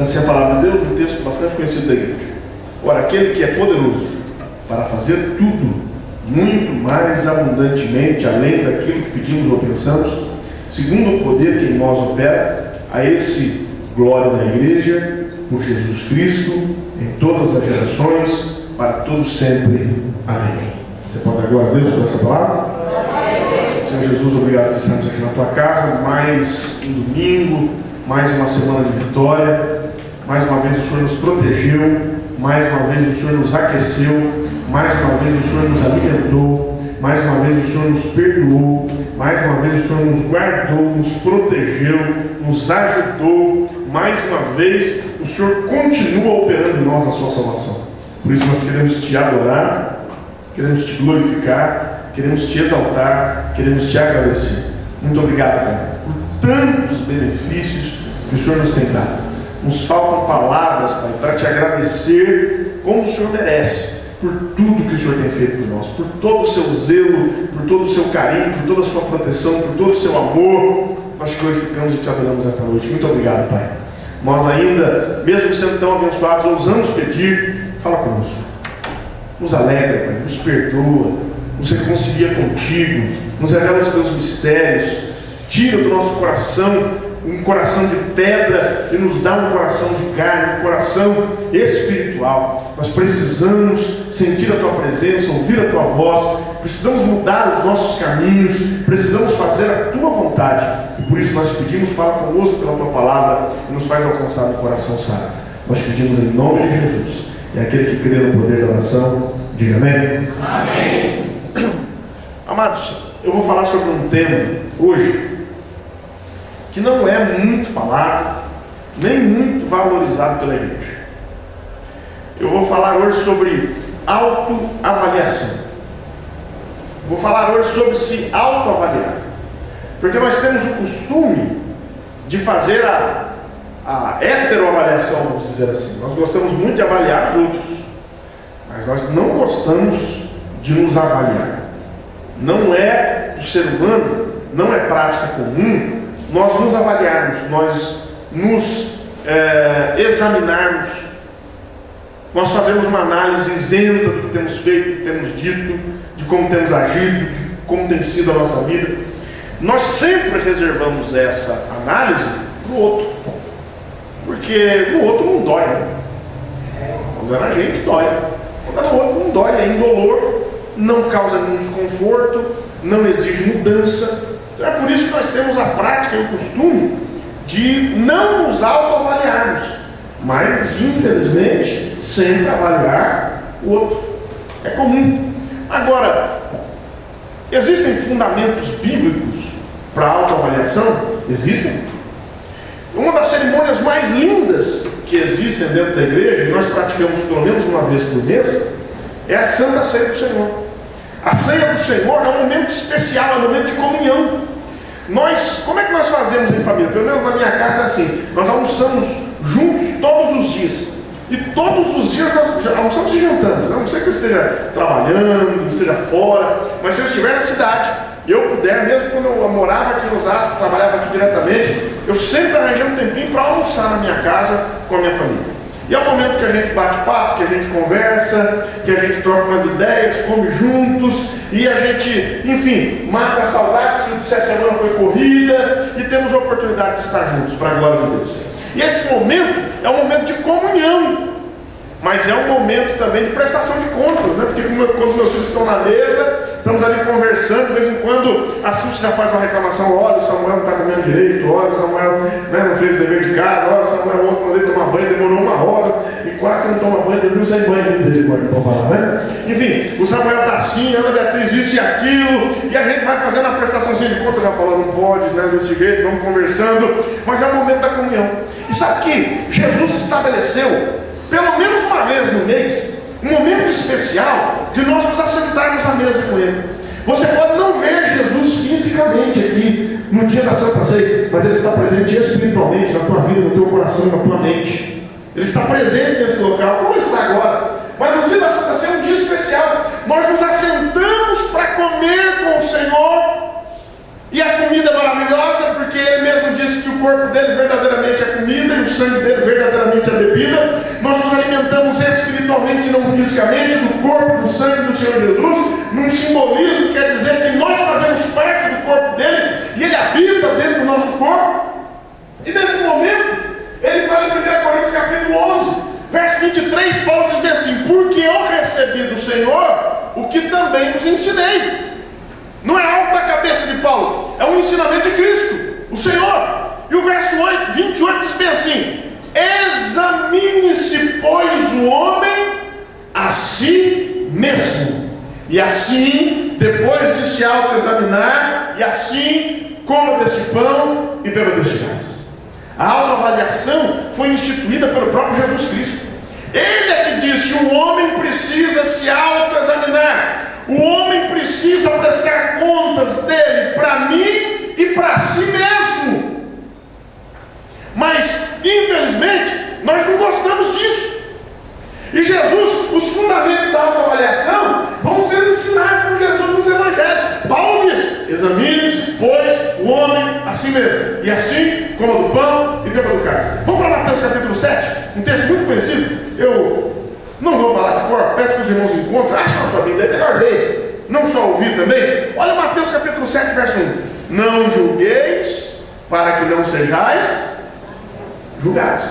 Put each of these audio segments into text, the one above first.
Diz assim a palavra de Deus, um texto bastante conhecido da igreja. Ora, aquele que é poderoso para fazer tudo, muito mais abundantemente, além daquilo que pedimos ou pensamos, segundo o poder que em nós opera, a esse glória na igreja, por Jesus Cristo, em todas as gerações, para todos sempre. Amém. Você pode dar glória a Deus por essa palavra? Senhor Jesus, obrigado por estarmos aqui na tua casa, mais um domingo, mais uma semana de vitória. Mais uma vez o Senhor nos protegeu, mais uma vez o Senhor nos aqueceu, mais uma vez o Senhor nos alimentou, mais uma vez o Senhor nos perdoou, mais uma vez o Senhor nos guardou, nos protegeu, nos ajudou, mais uma vez o Senhor continua operando em nós a sua salvação. Por isso nós queremos te adorar, queremos te glorificar, queremos te exaltar, queremos te agradecer. Muito obrigado, Pai, por tantos benefícios que o Senhor nos tem dado. Nos faltam palavras, Pai, para te agradecer como o Senhor merece, por tudo que o Senhor tem feito por nós, por todo o seu zelo, por todo o seu carinho, por toda a sua proteção, por todo o seu amor. Nós te glorificamos e te adoramos esta noite. Muito obrigado, Pai. Nós ainda, mesmo sendo tão abençoados, ousamos pedir, fala conosco. Nos alegra, Pai, nos perdoa, nos reconcilia contigo, nos revela os teus mistérios, tira do nosso coração um coração de pedra e nos dá um coração de carne, um coração espiritual. Nós precisamos sentir a tua presença, ouvir a tua voz, precisamos mudar os nossos caminhos, precisamos fazer a tua vontade. E por isso nós te pedimos, fala conosco pela tua palavra e nos faz alcançar o coração sábio. Nós pedimos em nome de Jesus. E aquele que crê no poder da oração, diga amém. Amém. Amados, eu vou falar sobre um tema hoje que não é muito falado, nem muito valorizado pela igreja. Eu vou falar hoje sobre autoavaliação. Vou falar hoje sobre se autoavaliar. Porque nós temos o costume de fazer a heteroavaliação, vamos dizer assim. Nós gostamos muito de avaliar os outros, mas nós não gostamos de nos avaliar. Não é do ser humano, não é prática comum nós nos avaliarmos, nós nos examinarmos, nós fazermos uma análise isenta do que temos feito, do que temos dito, de como temos agido, de como tem sido a nossa vida. Nós sempre reservamos essa análise para o outro, porque no outro não dói, né? Quando é na gente, dói. Quando é no outro, não dói, é indolor, não causa nenhum desconforto, não exige mudança. É por isso que nós temos a prática e o costume de não nos autoavaliarmos, mas de, infelizmente, sempre avaliar o outro. É comum. Agora, existem fundamentos bíblicos para a autoavaliação? Existem. Uma das cerimônias mais lindas que existem dentro da igreja, e nós praticamos pelo menos uma vez por mês, é a Santa Ceia do Senhor. A ceia do Senhor é um momento especial, é um momento de comunhão. Como é que nós fazemos em família? Pelo menos na minha casa é assim. Nós almoçamos juntos todos os dias. E todos os dias nós almoçamos e jantamos. Não sei que eu esteja trabalhando, esteja fora, mas se eu estiver na cidade e eu puder, mesmo quando eu morava aqui em Osasco, trabalhava aqui diretamente, eu sempre arranjei um tempinho para almoçar na minha casa com a minha família. E é o momento que a gente bate papo, que a gente conversa, que a gente troca umas ideias, come juntos, e a gente, enfim, mata saudades, se a semana foi corrida, e temos a oportunidade de estar juntos, para a glória de Deus. E esse momento é um momento de comunhão, mas é um momento também de prestação de contas, né? Porque quando meus filhos estão na mesa, estamos ali conversando, de vez em quando a Silvia já faz uma reclamação, olha, o Samuel não está comendo direito, olha, o Samuel não fez o dever de casa, olha, o Samuel ontem quando ele tomar banho demorou 1 hora, e quase que não toma banho, dormiu sem banho, misericórdia, para falar, né? Enfim, o Samuel está assim, Ana Beatriz isso e aquilo, e a gente vai fazendo a prestaçãozinha de contas, já falando, não pode, né, desse jeito, vamos conversando, mas é o momento da comunhão. E sabe que Jesus estabeleceu, pelo menos uma vez no mês, um momento especial de nós nos assentarmos à mesa com Ele. Você pode não ver Jesus fisicamente aqui no dia da Santa Ceia, mas Ele está presente espiritualmente na tua vida, no teu coração, na tua mente. Ele está presente nesse local, como Ele está agora. Mas no dia da Santa Ceia é um dia especial. Nós nos assentamos para comer com o Senhor. E a comida é maravilhosa, porque Ele mesmo disse que o o corpo dele verdadeiramente a comida e o sangue dele verdadeiramente a bebida. Nós nos alimentamos espiritualmente e não fisicamente do corpo, do sangue do Senhor Jesus, num simbolismo que quer dizer que nós fazemos parte do corpo dele e ele habita dentro do nosso corpo. E nesse momento, ele fala em 1 Coríntios capítulo 11, verso 23, Paulo diz bem assim: porque eu recebi do Senhor o que também vos ensinei. Não é algo da cabeça de Paulo, é um ensinamento de Cristo, o Senhor. E o verso 28 diz bem assim: examine-se, pois, o homem a si mesmo, e assim, depois de se autoexaminar, e assim, coma deste pão e beba deste cálice. A autoavaliação foi instituída pelo próprio Jesus Cristo. Ele é que disse: o homem precisa se autoexaminar. O homem precisa prestar contas dele para mim e para si mesmo. Mas, infelizmente, nós não gostamos disso. E Jesus, os fundamentos da autoavaliação vão ser ensinados por Jesus nos evangelhos. Paulo diz: examine-se, pois, o homem a si mesmo, e assim coma do pão e beba do cálice. Vamos para Mateus capítulo 7, um texto muito conhecido. Eu não vou falar de cor, peço que os irmãos encontrem, achem na sua Bíblia, é melhor ler, não só ouvir também. Olha Mateus capítulo 7, verso 1: não julgueis, para que não sejais julgados.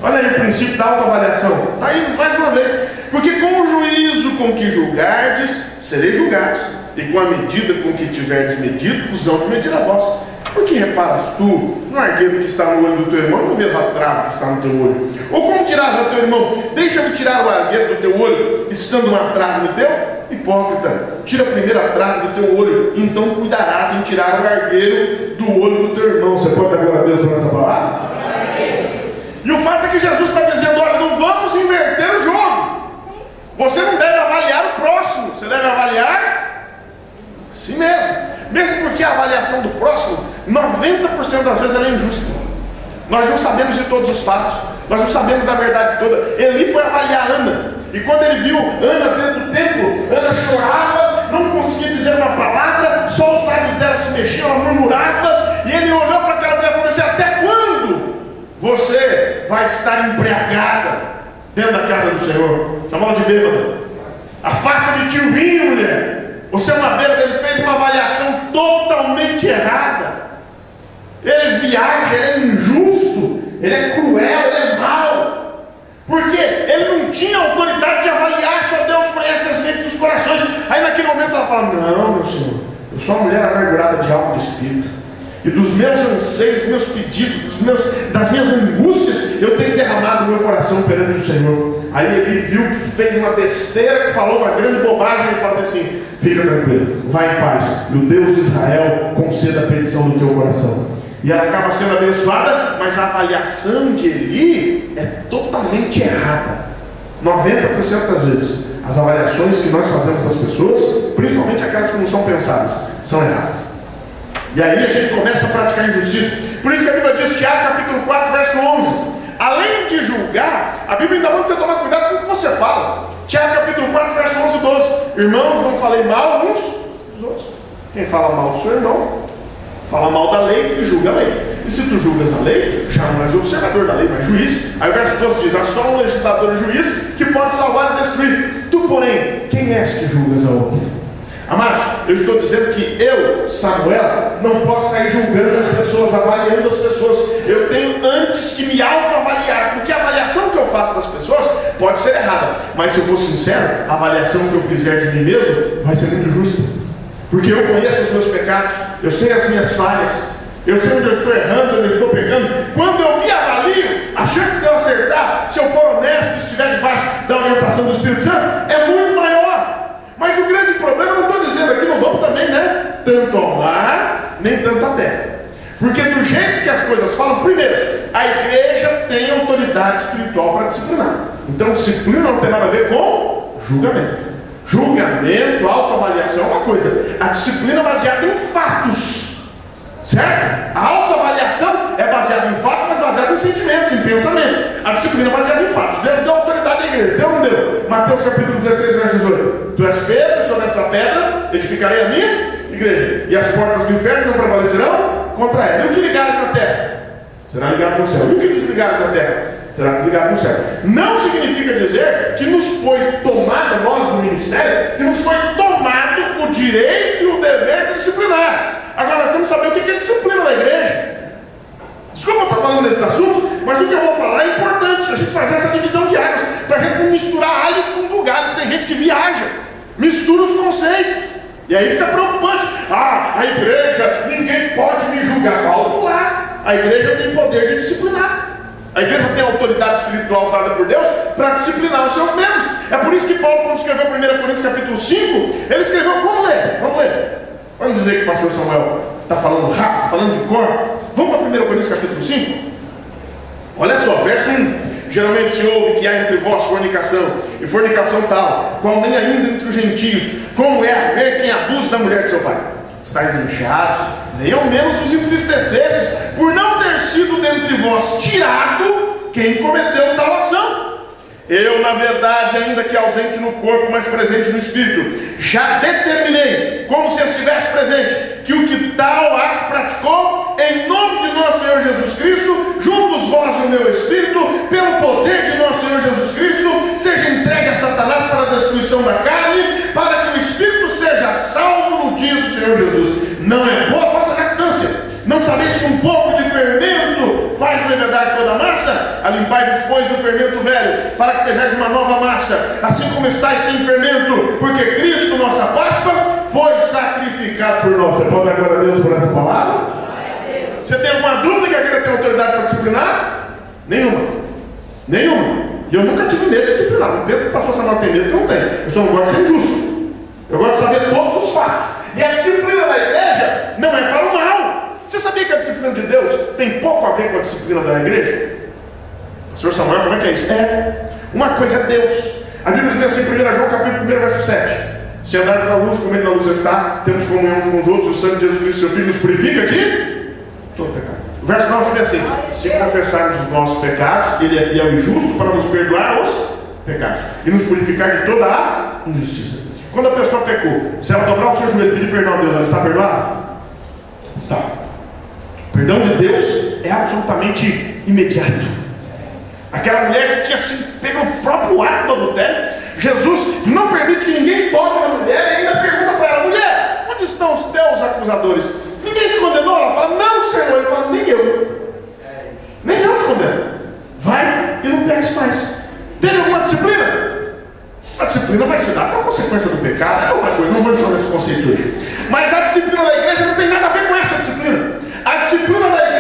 Olha aí o princípio da autoavaliação. Está aí mais uma vez: porque com o juízo com que julgardes, sereis julgados, e com a medida com que tiverdes medido, vos hão de medir a vós. Por que reparas tu no argueiro que está no olho do teu irmão, e não vês a trave que está no teu olho? Ou como dirás a teu irmão: deixa-me tirar o argueiro do teu olho, estando uma trave no teu? Hipócrita, tira primeiro a trave do teu olho, então cuidarás em tirar o argueiro do olho do teu irmão. Você pode dar glória a Deus por essa palavra? E o fato é que Jesus está dizendo: olha, não vamos inverter o jogo. Você não deve avaliar o próximo, você deve avaliar a si mesmo. Mesmo porque a avaliação do próximo, 90% das vezes ela é injusta. Nós não sabemos de todos os fatos, nós não sabemos da verdade toda. Eli foi avaliar Ana, e quando ele viu Ana dentro do templo, Ana chorava, não conseguia dizer uma palavra, só os lábios dela se mexiam, ela murmurava, e ele olhou para aquela mulher e falou assim: até quando você vai estar embriagada dentro da casa do Senhor? Chamou ela de bêbada. Afasta de ti o vinho, mulher. Você é uma bêbada. Ele fez uma avaliação totalmente errada. Ele viaja, ele é injusto, ele é cruel, ele é mau. Porque ele não tinha autoridade de avaliar, só Deus conhece as mentes dos corações. Aí naquele momento ela fala: não, meu Senhor, eu sou uma mulher amargurada de alma e de espírito, e dos meus anseios, dos meus pedidos, das minhas angústias, eu tenho derramado o meu coração perante o Senhor. Aí ele viu que fez uma besteira, que falou uma grande bobagem, e falou assim: fica tranquilo, vai em paz, e o Deus de Israel conceda a petição do teu coração. E ela acaba sendo abençoada, mas a avaliação de Eli é totalmente errada. 90% das vezes, as avaliações que nós fazemos das pessoas, principalmente aquelas que não são pensadas, são erradas. E aí a gente começa a praticar injustiça. Por isso que a Bíblia diz, Tiago capítulo 4, verso 11: além de julgar, a Bíblia ainda manda você tomar cuidado com o que você fala. Tiago capítulo 4, verso 11 e 12: irmãos, não falei mal uns dos outros. Quem fala mal do seu irmão, fala mal da lei e julga a lei. E se tu julgas a lei, já não és observador da lei, mas juiz. Aí o verso 12 diz: há só um legislador e juiz que pode salvar e destruir. Tu, porém, quem és que julgas a outro? Amados, eu estou dizendo que eu, Samuel, não posso sair julgando as pessoas, avaliando as pessoas. Eu tenho antes que me autoavaliar, porque a avaliação que eu faço das pessoas pode ser errada, mas se eu for sincero, a avaliação que eu fizer de mim mesmo vai ser muito justa, porque eu conheço os meus pecados, eu sei as minhas falhas, eu sei onde eu estou errando, onde eu estou pegando. Quando eu me avalio, a chance de eu acertar, se eu for honesto e estiver debaixo da orientação do Espírito Santo, é muito maior. Mas o grande problema, eu não estou dizendo aqui, não vamos também, né? Tanto ao mar, nem tanto à terra. Porque do jeito que as coisas falam, primeiro, a igreja tem autoridade espiritual para disciplinar. Então disciplina não tem nada a ver com julgamento. Julgamento, autoavaliação é uma coisa. A disciplina é baseada em fatos. Certo? A autoavaliação é baseada em fatos, mas baseada em sentimentos, em pensamentos. A disciplina é baseada em fatos. Deus deu autoridade à igreja, deu ou não deu? Mateus capítulo 16, verso 18: tu és Pedro, sobre essa pedra edificarei a minha igreja, e as portas do inferno não prevalecerão contra ela. E o que ligares na terra será ligado no céu. E o que desligares na terra será desligado no céu. Não significa dizer que nos foi tomado, nós do ministério, que nos foi tomado o direito e o dever de disciplinar. Agora nós temos que saber o que é disciplina na igreja. Desculpa eu estar falando desses assuntos, mas o que eu vou falar é importante, a gente fazer essa divisão de águas, para a gente não misturar alhos com bugalhos. Tem gente que viaja, mistura os conceitos, e aí fica preocupante. A igreja, ninguém pode me julgar. Vamos lá, a igreja tem poder de disciplinar. A igreja tem autoridade espiritual dada por Deus para disciplinar os seus membros. É por isso que Paulo, quando escreveu 1 Coríntios capítulo 5, ele escreveu, vamos ler. Vamos dizer que o pastor Samuel está falando rápido, falando de cor. Vamos para 1 Coríntios capítulo 5? Olha só, verso 1. Geralmente se ouve que há entre vós fornicação, e fornicação tal, qual nem ainda entre os gentios, como é haver quem abuse da mulher de seu pai. Estais inchados, nem ao menos vos entristecesses, por não ter sido dentre vós tirado quem cometeu tal ação. Eu, na verdade, ainda que ausente no corpo, mas presente no espírito, já determinei, como se estivesse presente, que o que tal ato praticou, em nome de nosso Senhor Jesus Cristo, juntos vós e o meu espírito, pelo poder de nosso Senhor Jesus Cristo, seja entregue a Satanás para a destruição da carne, para que o espírito seja salvo no dia do Senhor Jesus. Não é boa a vossa jactância. Não sabeis que um pouco de fermento faz levedar toda a massa? Alimpai-vos, pois, do fermento velho, para que sejais uma nova massa, assim como estáis sem fermento, porque Cristo, nossa Páscoa, foi sacrificado por nós. Você pode dar glória a Deus por essa palavra? Você tem alguma dúvida que a igreja tem autoridade para disciplinar? Nenhuma. E eu nunca tive medo de disciplinar. Não pensa que o pastor Samuel tem medo, que eu não tenho. Eu só não gosto de ser injusto. Eu gosto de saber todos os fatos. E a disciplina da igreja não é para o mal. Você sabia que a disciplina de Deus tem pouco a ver com a disciplina da igreja? Pastor Samuel, como é que é isso? Uma coisa é Deus. A Bíblia diz assim, 1 João capítulo 1, verso 7. Se andarmos na luz, como ele na luz está, temos comunhão uns com os outros, o sangue de Jesus Cristo, seu Filho, nos purifica de todo pecado. O verso 9 diz assim: se confessarmos os nossos pecados, ele é fiel e justo para nos perdoar os pecados e nos purificar de toda a injustiça. Quando a pessoa pecou, se ela dobrar o seu joelho e pedir perdão a Deus, ela está perdoada? Está. O perdão de Deus é absolutamente imediato. Aquela mulher que tinha sido pega no próprio ato do adultério, Jesus não permite que ninguém toque na mulher e ainda pergunta para ela: mulher, onde estão os teus acusadores? Ninguém te condenou? Ela fala: não, Senhor. Ele fala: nem eu. Nem eu te condeno. Vai e não peques mais. Teve alguma disciplina? A disciplina vai se dar com a consequência do pecado. É outra coisa, não vou entrar nesse conceito hoje. Mas a disciplina da igreja não tem nada a ver com essa disciplina. A disciplina da igreja